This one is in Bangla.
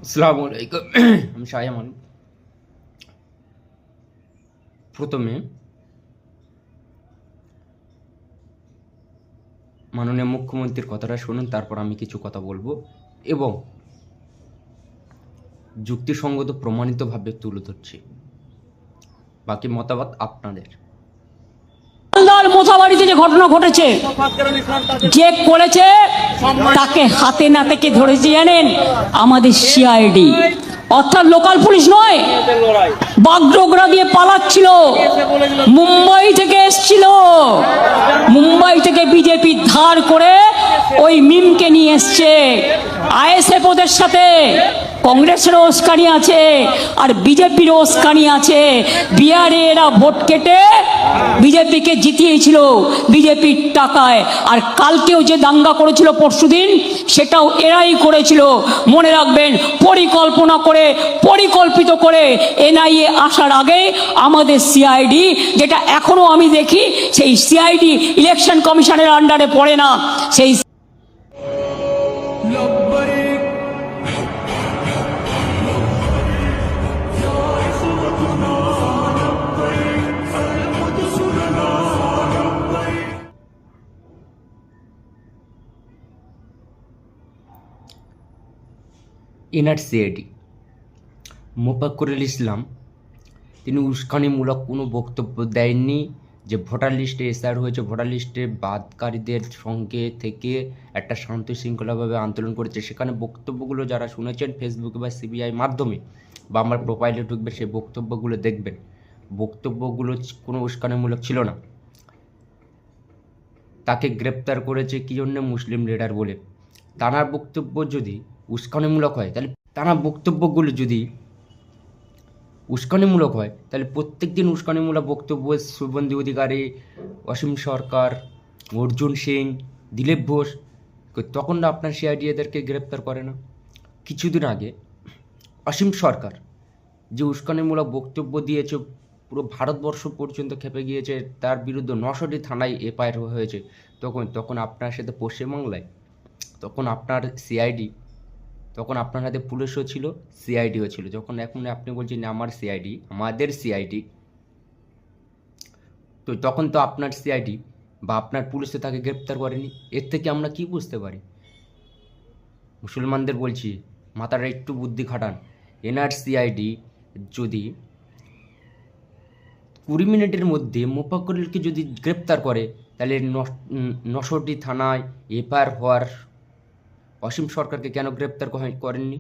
আসসালামু আলাইকুম। আমি শাহজামান। প্রথমে মাননীয় মুখ্যমন্ত্রীর কথাটা শুনুন, তারপর আমি কিছু কথা বলবো এবং যুক্তিসঙ্গত প্রমাণিতভাবে তুলে ধরছি। বাকি মতামত আপনাদের। মালদার মোথাবাড়িতে যে ঘটনা ঘটেছে, যে করেছে তাকে হাতে নাতে কে ধরেছে জানেন? আমাদের সিআইডি, অর্থাৎ লোকাল পুলিশ নয়। বাগডোগরা দিয়ে পালাচ্ছিল, মুম্বাই থেকে এসছিল, মুম্বাই থেকে বিজেপি ধার করে ওই মিমকে নিয়ে এসছে। আইএসএফ ওদের সাথে, কংগ্রেসেরও উস্কানি আছে আর বিজেপিরও উস্কানি আছে। বিহারে এরা ভোট কেটে বিজেপিকে জিতিয়েছিল বিজেপির টাকায়, আর কালকেও যে দাঙ্গা করেছিল পরশুদিন, সেটাও এরাই করেছিল। মনে রাখবেন, পরিকল্পনা করে, পরিকল্পিত করে এনআইএ আসার আগে আমাদের সিআইডি, যেটা এখনো আমি দেখি সেই সিআইডি ইলেকশন কমিশনের আন্ডারে পড়ে না, সেই এনআরসিআইডি মোফাক্কুরুল ইসলাম তিনি উস্কানিমূলক কোনো বক্তব্য দেননি যে ভোটার লিস্টে এসআর হয়েছে, ভোটার লিস্টে বাদকারীদের সঙ্গে থেকে একটা শান্ত শৃঙ্খলাভাবে আন্দোলন করেছে। সেখানে বক্তব্যগুলো যারা শুনেছেন ফেসবুকে বা সিবিআই মাধ্যমে বা আমার প্রোফাইলে ঢুকবে, সেই বক্তব্যগুলো দেখবেন। বক্তব্যগুলো কোনো উস্কানিমূলক ছিল না। তাকে গ্রেপ্তার করেছে কী জন্য? মুসলিম লিডার বলে। তাঁর বক্তব্য যদি উস্কানিমূলক হয়, তাহলে তাঁর বক্তব্যগুলো যদি উস্কানিমূলক হয়, তাহলে প্রত্যেক দিন উস্কানিমূলক বক্তব্য শুভেন্দু অধিকারী, অসীম সরকার, অর্জুন সিং, দিলীপ ঘোষ, তখন না আপনার সিআইডি এদেরকে গ্রেপ্তার করে না? কিছুদিন আগে অসীম সরকার যে উস্কানিমূলক বক্তব্য দিয়েছে, পুরো ভারতবর্ষ পর্যন্ত খেপে গিয়েছে, তার বিরুদ্ধে 9টি থানায় এফআইআর হয়েছে। তখন আপনার সাথে পশ্চিমবাংলায় তখন আপনার সিআইডি, তখন আপনার হাতে পুলিশও ছিল, সিআইডিও ছিল। যখন এখন আপনি বলছেন আমার সিআইডি, আমাদের সিআইডি, তো তখন তো আপনার সিআইডি বা আপনার পুলিশে তাকে গ্রেপ্তার করেনি। এর থেকে আমরা কি বুঝতে পারি? মুসলমানদের বলছি, মাথাটা একটু বুদ্ধি খাটান। এনআরসিআইডি যদি 20 মিনিটের মধ্যে মোফাক্কুরুলকে যদি গ্রেপ্তার করে, তাহলে 9টি থানায় এফআইআর হওয়ার অসীম সরকারকে কেন গ্রেপ্তার করেননি?